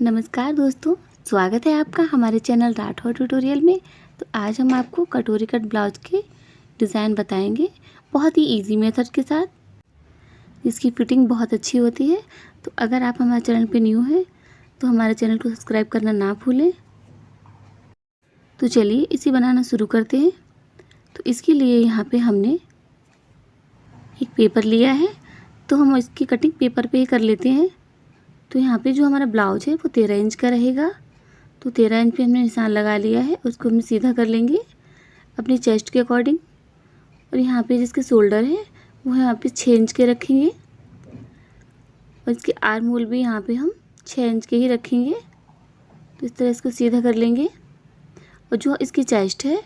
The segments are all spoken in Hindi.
नमस्कार दोस्तों, स्वागत है आपका हमारे चैनल राठौर ट्यूटोरियल में। तो आज हम आपको कटोरी कट ब्लाउज के डिज़ाइन बताएंगे बहुत ही इजी मेथड के साथ, जिसकी फिटिंग बहुत अच्छी होती है। तो अगर आप हमारे चैनल पे न्यू हैं तो हमारे चैनल को सब्सक्राइब करना ना भूलें। तो चलिए इसे बनाना शुरू करते हैं। तो इसके लिए यहाँ पे हमने एक पेपर लिया है, तो हम इसकी कटिंग पेपर पे ही कर लेते हैं। तो यहाँ पे जो हमारा ब्लाउज है वो 13 इंच का रहेगा। तो 13 इंच पे हमने निशान लगा लिया है, उसको हम सीधा कर लेंगे अपनी चेस्ट के अकॉर्डिंग। और यहाँ पे जिसके शोल्डर है वो यहाँ पे 6 इंच के रखेंगे, और इसके आर्म होल भी यहाँ पे हम 6 इंच के ही रखेंगे। तो इस तरह इसको सीधा कर लेंगे। और जो इसकी चेस्ट है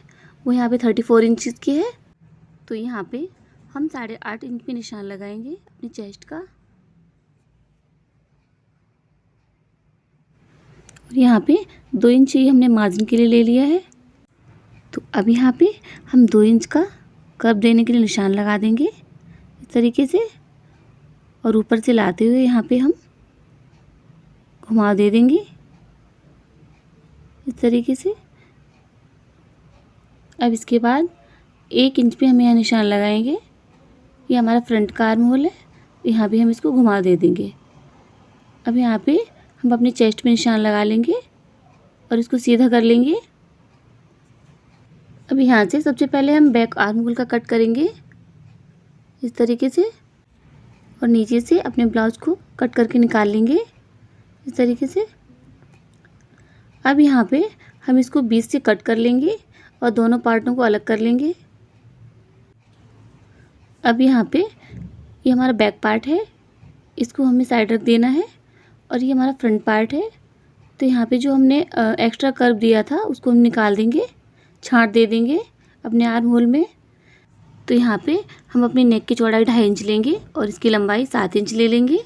वो यहाँ पे 34 इंच की है। तो यहाँ पे हम 8.5 इंच पे निशान लगाएंगे अपनी चेस्ट का। और यहाँ पे 2 इंच ही हमने मार्जिन के लिए ले लिया है। तो अब यहाँ पे हम 2 इंच का कर्व देने के लिए निशान लगा देंगे इस तरीके से, और ऊपर से लाते हुए यहाँ पे हम घुमा दे देंगे इस तरीके से। अब इसके बाद 1 इंच पे हम यहाँ निशान लगाएंगे। ये हमारा फ्रंट का आर्म होल है, यहाँ भी हम इसको घुमा दे देंगे। अब यहाँ पे हम अपनी चेस्ट पे निशान लगा लेंगे और इसको सीधा कर लेंगे। अब यहाँ से सबसे पहले हम बैक आर्म होल का कट करेंगे इस तरीके से, और नीचे से अपने ब्लाउज को कट करके निकाल लेंगे इस तरीके से। अब यहाँ पे हम इसको बीच से कट कर लेंगे और दोनों पार्टों को अलग कर लेंगे। अब यहाँ पे ये हमारा बैक पार्ट है, इसको हमें साइड रख देना है, और ये हमारा फ्रंट पार्ट है। तो यहाँ पे जो हमने एक्स्ट्रा कर्व दिया था उसको हम निकाल देंगे, छांट दे देंगे अपने आर्म होल में। तो यहाँ पे हम अपनी नेक की चौड़ाई 2.5 इंच लेंगे और इसकी लंबाई 7 इंच ले लेंगे,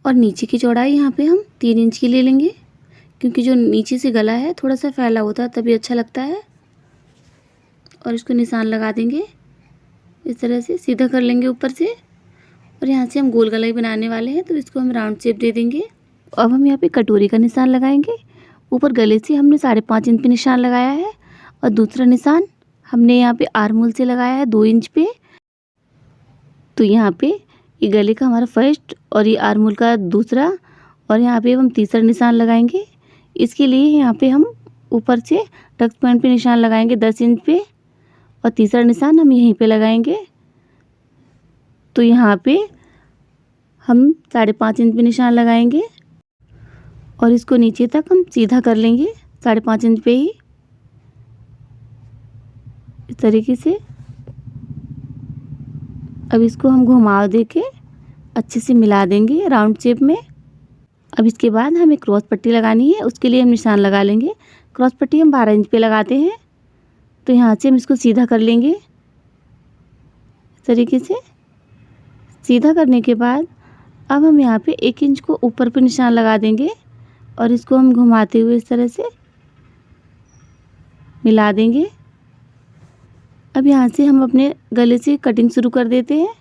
और नीचे की चौड़ाई यहाँ पे हम 3 इंच की ले लेंगे, क्योंकि जो नीचे से गला है थोड़ा सा फैला होता है तभी अच्छा लगता है। और इसको निशान लगा देंगे इस तरह से, सीधा कर लेंगे ऊपर से। और यहाँ से हम गोल गला ही बनाने वाले हैं, तो इसको हम राउंड शेप दे देंगे। अब हम यहाँ पे कटोरी का निशान लगाएंगे। ऊपर गले से हमने 5.5 इंच पे निशान लगाया है, और दूसरा निशान हमने यहाँ पे आर्म होल से लगाया है 2 इंच पे। तो यहाँ पे ये गले का हमारा फर्स्ट और ये आर्म होल का दूसरा, और यहाँ पे हम तीसरा निशान लगाएंगे। इसके लिए यहाँ पे हम ऊपर से टक्स पॉइंट पे निशान लगाएंगे 10 इंच पे, और तीसरा निशान हम यहीं पे लगाएंगे। तो यहाँ पे हम 5.5 इंच पे निशान लगाएंगे, और इसको नीचे तक हम सीधा कर लेंगे 5.5 इंच पे ही इस तरीके से। अब इसको हम घुमा दे के अच्छे से मिला देंगे राउंड शेप में। अब इसके बाद हमें क्रॉस पट्टी लगानी है, उसके लिए हम निशान लगा लेंगे। क्रॉस पट्टी हम 12 इंच पे लगाते हैं। तो यहाँ से हम इसको सीधा कर लेंगे इस तरीके से। सीधा करने के बाद अब हम यहाँ पे 1 इंच को ऊपर पे निशान लगा देंगे, और इसको हम घुमाते हुए इस तरह से मिला देंगे। अब यहाँ से हम अपने गले से कटिंग शुरू कर देते हैं।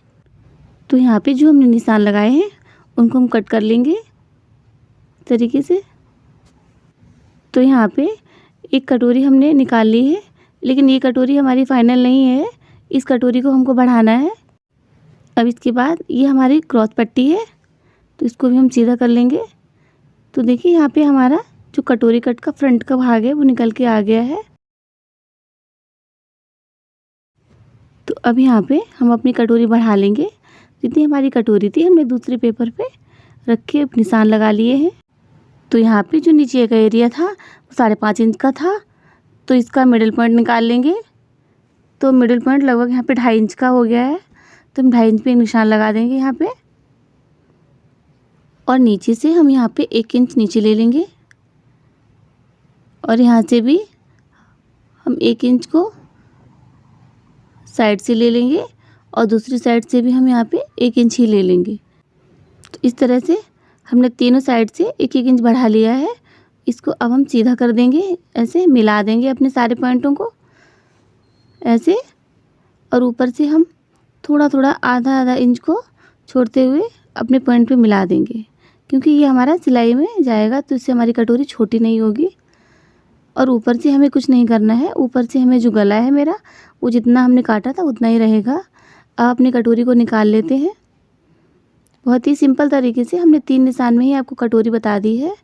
तो यहाँ पे जो हमने निशान लगाए हैं उनको हम कट कर लेंगे इस तरीके से। तो यहाँ पे एक कटोरी हमने निकाल ली है, लेकिन ये कटोरी हमारी फाइनल नहीं है, इस कटोरी को हमको बढ़ाना है। अब इसके बाद ये हमारी क्रॉस पट्टी है, तो इसको भी हम सीधा कर लेंगे। तो देखिए यहाँ पे हमारा जो कटोरी कट का फ्रंट का भाग है वो निकल के आ गया है। तो अब यहाँ पे हम अपनी कटोरी बढ़ा लेंगे। जितनी हमारी कटोरी थी हमने दूसरे पेपर पे रख के निशान लगा लिए हैं। तो यहाँ पे जो नीचे का एरिया था वो 5.5 इंच का था, तो इसका मिडिल पॉइंट निकाल लेंगे। तो मिडिल पॉइंट लगभग यहाँ पे 2.5 इंच का हो गया है, तो हम 2.5 इंच पे निशान लगा देंगे यहाँ पे। और नीचे से हम यहाँ पे 1 इंच नीचे ले लेंगे, और यहाँ से भी हम 1 इंच को साइड से ले लेंगे, और दूसरी साइड से भी हम यहाँ पे 1 इंच ही ले लेंगे। तो इस तरह से हमने तीनों साइड से 1-1 इंच बढ़ा लिया है। इसको अब हम सीधा कर देंगे, ऐसे मिला देंगे अपने सारे पॉइंटों को ऐसे, और ऊपर से हम थोड़ा थोड़ा आधा इंच को छोड़ते हुए अपने पॉइंट पे मिला देंगे, क्योंकि ये हमारा सिलाई में जाएगा, तो इससे हमारी कटोरी छोटी नहीं होगी। और ऊपर से हमें कुछ नहीं करना है, ऊपर से हमें जो गला है मेरा, वो जितना हमने काटा था उतना ही रहेगा। अब अपनी कटोरी को निकाल लेते हैं। बहुत ही सिंपल तरीके से हमने 3 निशान में ही आपको कटोरी बता दी है।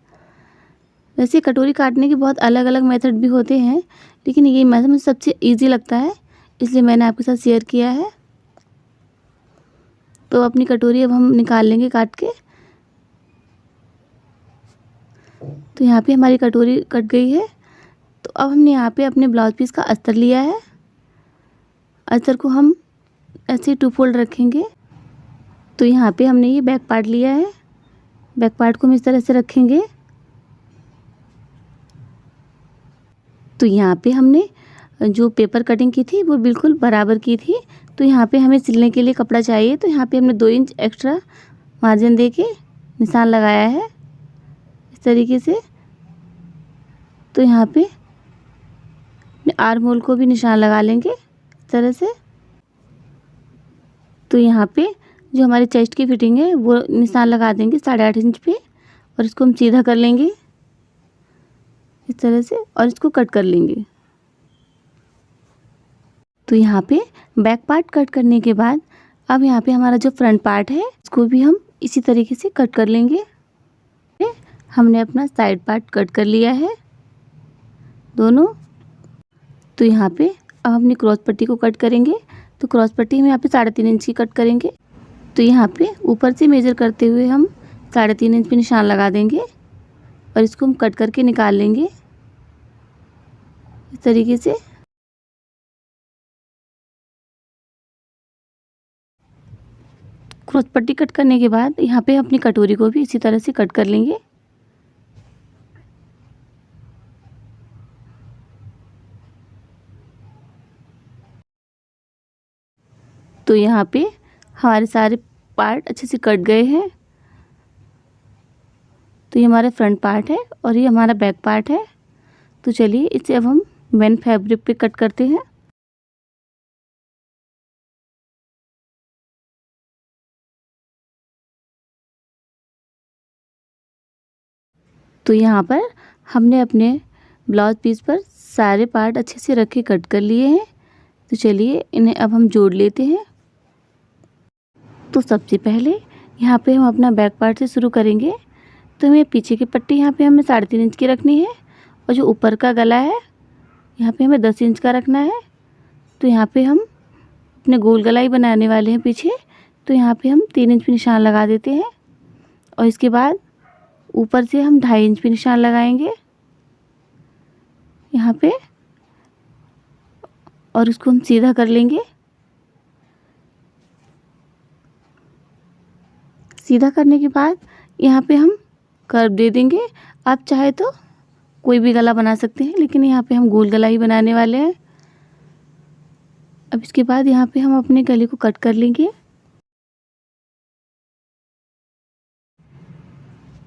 वैसे कटोरी काटने के बहुत अलग अलग मेथड भी होते हैं, लेकिन ये मेथड मुझे सबसे ईजी लगता है, इसलिए मैंने आपके साथ शेयर किया है। तो अपनी कटोरी अब हम निकाल लेंगे काट के। तो यहाँ पे हमारी कटोरी कट गई है। तो अब हमने यहाँ पे अपने ब्लाउज पीस का अस्तर लिया है। अस्तर को हम ऐसे 2 फोल्ड रखेंगे। तो यहाँ पे हमने ये बैक पार्ट लिया है, बैक पार्ट को हम इस तरह से रखेंगे। तो यहाँ पे हमने जो पेपर कटिंग की थी वो बिल्कुल बराबर की थी। तो यहाँ पे हमें सिलने के लिए कपड़ा चाहिए, तो यहाँ पे हमने 2 इंच एक्स्ट्रा मार्जिन दे के निशान लगाया है इस तरीके से। तो यहाँ पे आर्म होल को भी निशान लगा लेंगे इस तरह से। तो यहाँ पे जो हमारी चेस्ट की फिटिंग है वो निशान लगा देंगे 8.5 इंच पे, और इसको हम सीधा कर लेंगे इस तरह से, और इसको कट कर लेंगे। तो यहाँ पे बैक पार्ट कट करने के बाद अब यहाँ पे हमारा जो फ्रंट पार्ट है इसको भी हम इसी तरीके से कट कर लेंगे। हमने अपना साइड पार्ट कट कर लिया है दोनों। तो यहाँ पे अब हमने क्रॉस पट्टी को कट करेंगे। तो क्रॉस पट्टी हम यहाँ पे 3.5 इंच की कट करेंगे। तो यहाँ पे ऊपर से मेजर करते हुए हम 3.5 इंच पे निशान लगा देंगे, और इसको हम कट करके निकाल लेंगे इस तरीके से। क्रॉस पट्टी कट करने के बाद यहाँ पे अपनी कटोरी को भी इसी तरह से कट कर लेंगे। तो यहाँ पे हमारे सारे पार्ट अच्छे से कट गए हैं। तो ये हमारा फ्रंट पार्ट है और ये हमारा बैक पार्ट है। तो चलिए इसे अब हम मेन फैब्रिक पे कट करते हैं। तो यहाँ पर हमने अपने ब्लाउज पीस पर सारे पार्ट अच्छे से रख के कट कर लिए हैं। तो चलिए इन्हें अब हम जोड़ लेते हैं। तो सबसे पहले यहाँ पे हम अपना बैक पार्ट से शुरू करेंगे। तो हमें पीछे की पट्टी यहाँ पे हमें 3.5 इंच की रखनी है, और जो ऊपर का गला है यहाँ पे हमें 10 इंच का रखना है। तो यहाँ पे हम अपने गोल गला ही बनाने वाले हैं पीछे। तो यहाँ पे हम 3 इंच पे निशान लगा देते हैं, और इसके बाद ऊपर से हम 2.5 इंच पे निशान लगाएंगे यहाँ पे, और उसको हम सीधा कर लेंगे। सीधा करने के बाद यहाँ पे हम कर्व दे देंगे। आप चाहे तो कोई भी गला बना सकते हैं, लेकिन यहाँ पे हम गोल गला ही बनाने वाले हैं। अब इसके बाद यहाँ पे हम अपने गले को कट कर लेंगे।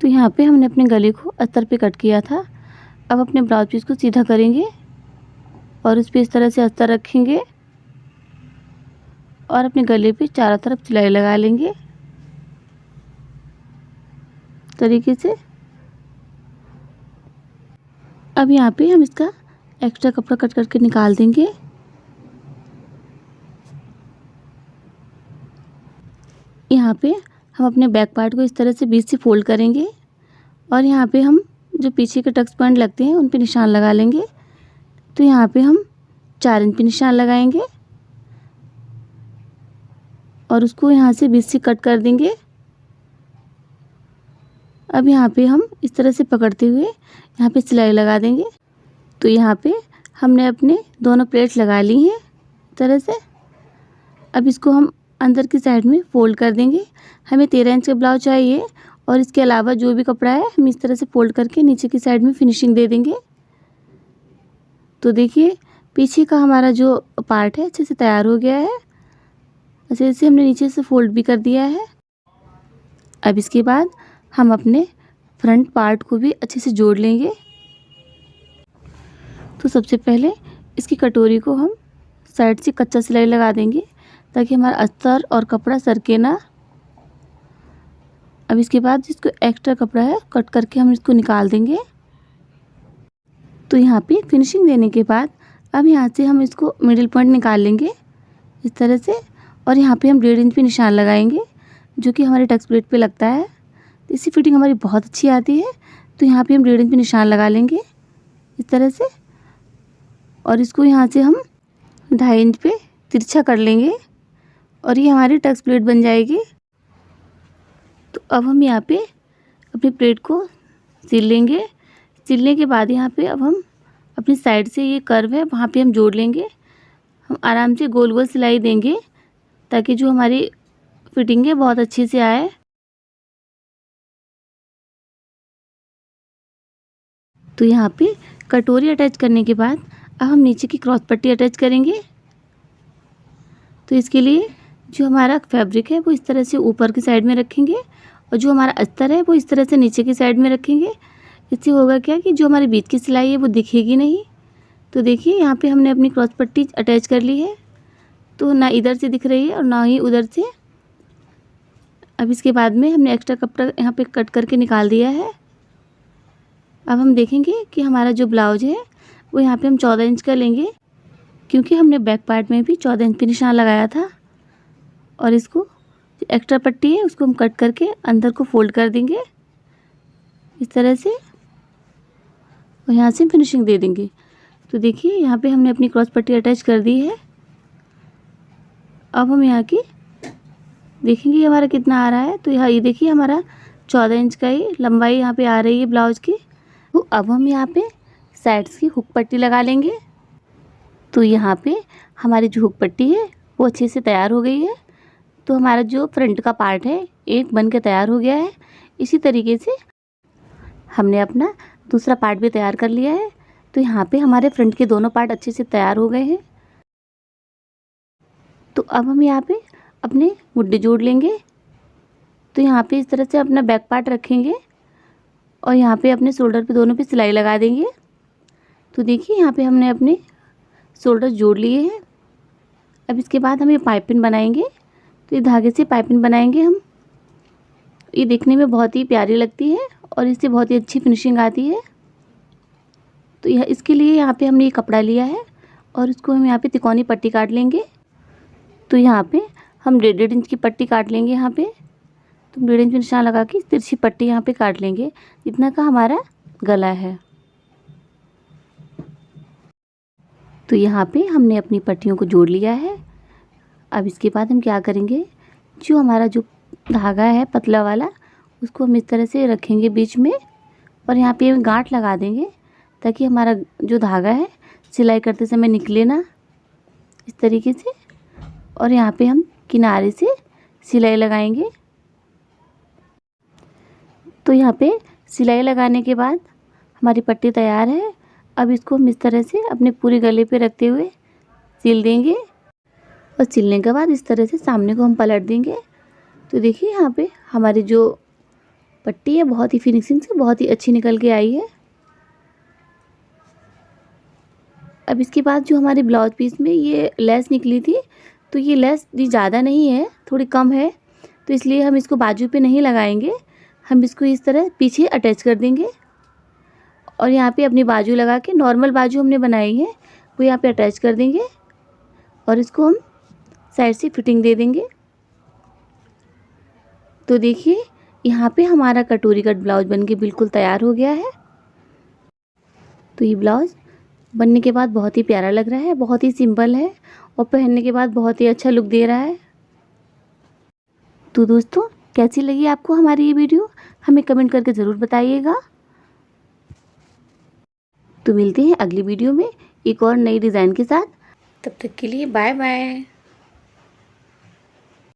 तो यहाँ पे हमने अपने गले को अस्तर पे कट किया था। अब अपने ब्लाउज पीस को सीधा करेंगे और उस पे इस तरह से अस्तर रखेंगे, और अपने गले पे चारों तरफ सिलाई लगा लेंगे तरीके से। अब यहाँ पे हम इसका एक्स्ट्रा कपड़ा कट करके निकाल देंगे। यहाँ पे हम अपने बैक पार्ट को इस तरह से बीच से फोल्ड करेंगे, और यहाँ पे हम जो पीछे के टक्स पॉइंट लगते हैं उन पे निशान लगा लेंगे। तो यहाँ पे हम 4 इंच पे निशान लगाएंगे, और उसको यहाँ से बीच से कट कर देंगे। अब यहाँ पे हम इस तरह से पकड़ते हुए यहाँ पे सिलाई लगा देंगे। तो यहाँ पे हमने अपने दोनों प्लेट्स लगा ली हैं इस तरह से। अब इसको हम अंदर की साइड में फोल्ड कर देंगे। हमें 13 इंच का ब्लाउज चाहिए, और इसके अलावा जो भी कपड़ा है हम इस तरह से फोल्ड करके नीचे की साइड में फिनिशिंग दे देंगे। तो देखिए पीछे का हमारा जो पार्ट है अच्छे से तैयार हो गया है। अच्छे से हमने नीचे से फोल्ड भी कर दिया है। अब इसके बाद हम अपने फ्रंट पार्ट को भी अच्छे से जोड़ लेंगे। तो सबसे पहले इसकी कटोरी को हम साइड से कच्चा सिलाई लगा देंगे, ताकि हमारा अस्तर और कपड़ा सरके ना। अब इसके बाद इसको एक्स्ट्रा कपड़ा है कट करके हम इसको निकाल देंगे। तो यहाँ पे फिनिशिंग देने के बाद अब यहाँ से हम इसको मिडिल पॉइंट निकाल लेंगे इस तरह से, और यहाँ पे हम 1.5 इंच पे निशान लगाएंगे जो कि हमारे टक्स प्लेट पे लगता है। तो इसी फिटिंग हमारी बहुत अच्छी आती है। तो यहाँ पे हम 1.5 इंच पे निशान लगा लेंगे इस तरह से, और इसको यहाँ से हम 2.5 इंच पे तिरछा कर लेंगे और ये हमारी टक्स प्लेट बन जाएगी। तो अब हम यहाँ पे अपनी प्लेट को सिल लेंगे। सिलने के बाद यहाँ पे अब हम अपनी साइड से ये कर्व है वहाँ पे हम जोड़ लेंगे। हम आराम से गोल गोल सिलाई देंगे ताकि जो हमारी फिटिंग है बहुत अच्छे से आए। तो यहाँ पे कटोरी अटैच करने के बाद अब हम नीचे की क्रॉस पट्टी अटैच करेंगे। तो इसके लिए जो हमारा फैब्रिक है वो इस तरह से ऊपर की साइड में रखेंगे और जो हमारा अस्तर है वो इस तरह से नीचे की साइड में रखेंगे। इससे होगा क्या कि जो हमारे बीच की सिलाई है वो दिखेगी नहीं। तो देखिए यहाँ पे हमने अपनी क्रॉस पट्टी अटैच कर ली है, तो ना इधर से दिख रही है और ना ही उधर से। अब इसके बाद में हमने एक्स्ट्रा कपड़ा यहाँ पे कट करके निकाल दिया है। अब हम देखेंगे कि हमारा जो ब्लाउज है वो यहाँ पे हम 14 इंच का लेंगे, क्योंकि हमने बैक पार्ट में भी 14 इंच पे निशान लगाया था। और इसको जो एक्स्ट्रा पट्टी है उसको हम कट करके अंदर को फोल्ड कर देंगे इस तरह से, और यहाँ से फिनिशिंग दे देंगे। तो देखिए यहाँ पे हमने अपनी क्रॉस पट्टी अटैच कर दी है। अब हम यहाँ की देखेंगे हमारा कितना आ रहा है। तो यहाँ ये देखिए हमारा 14 इंच का ही लंबाई यहाँ पे आ रही है ब्लाउज की। तो अब हम यहाँ पे साइड्स की हुक पट्टी लगा लेंगे। तो यहाँ पे हमारी जो हुक पट्टी है वो अच्छे से तैयार हो गई है। तो हमारा जो फ्रंट का पार्ट है एक बन के तैयार हो गया है। इसी तरीके से हमने अपना दूसरा पार्ट भी तैयार कर लिया है। तो यहाँ पे हमारे फ्रंट के दोनों पार्ट अच्छे से तैयार हो गए हैं। तो अब हम यहाँ पे अपने मुड्डे जोड़ लेंगे। तो यहाँ पे इस तरह से अपना बैक पार्ट रखेंगे और यहाँ पे अपने शोल्डर पे दोनों पे सिलाई लगा देंगे। तो देखिए यहाँ पे हमने अपने शोल्डर जोड़ लिए हैं। अब इसके बाद हम ये पाइपिंग बनाएंगे। तो ये धागे से पाइपिंग बनाएंगे हम। ये देखने में बहुत ही प्यारी लगती है और इससे बहुत ही अच्छी फिनिशिंग आती है। तो यह इसके लिए यहाँ पे हमने ये कपड़ा लिया है और उसको हम यहाँ पे तिकोनी पट्टी काट लेंगे। तो यहाँ पे हम 1.5 इंच की पट्टी काट लेंगे यहाँ पे। तो 1.5 इंच निशान लगा के तिरछी पट्टी यहाँ पे काट लेंगे जितना का हमारा गला है। तो यहाँ पे हमने अपनी पट्टियों को जोड़ लिया है। अब इसके बाद हम क्या करेंगे, जो हमारा जो धागा है पतला वाला उसको हम इस तरह से रखेंगे बीच में और यहाँ पे गांठ लगा देंगे ताकि हमारा जो धागा है सिलाई करते समय निकले ना, इस तरीके से। और यहाँ पे हम किनारे से सिलाई लगाएंगे। तो यहाँ पे सिलाई लगाने के बाद हमारी पट्टी तैयार है। अब इसको हम इस तरह से अपने पूरे गले पे रखते हुए सिल देंगे और सिलने के बाद इस तरह से सामने को हम पलट देंगे। तो देखिए यहाँ पे हमारी जो पट्टी है बहुत ही फिनिशिंग से बहुत ही अच्छी निकल के आई है। अब इसके बाद जो हमारे ब्लाउज पीस में ये लेस निकली थी, तो ये लेस ज़्यादा नहीं है, थोड़ी कम है। तो इसलिए हम इसको बाजू पे नहीं लगाएंगे, हम इसको इस तरह पीछे अटैच कर देंगे और यहाँ पे अपनी बाजू लगा के नॉर्मल बाजू हमने बनाई है वो यहाँ पे अटैच कर देंगे और इसको हम साइड से फिटिंग दे देंगे। तो देखिए यहाँ पे हमारा कटोरी कट ब्लाउज बनके बिल्कुल तैयार हो गया है। तो ये ब्लाउज बनने के बाद बहुत ही प्यारा लग रहा है, बहुत ही सिंपल है और पहनने के बाद बहुत ही अच्छा लुक दे रहा है। तो दोस्तों कैसी लगी आपको हमारी ये वीडियो, हमें कमेंट करके ज़रूर बताइएगा। तो मिलते हैं अगली वीडियो में एक और नई डिज़ाइन के साथ। तब तक के लिए बाय बाय।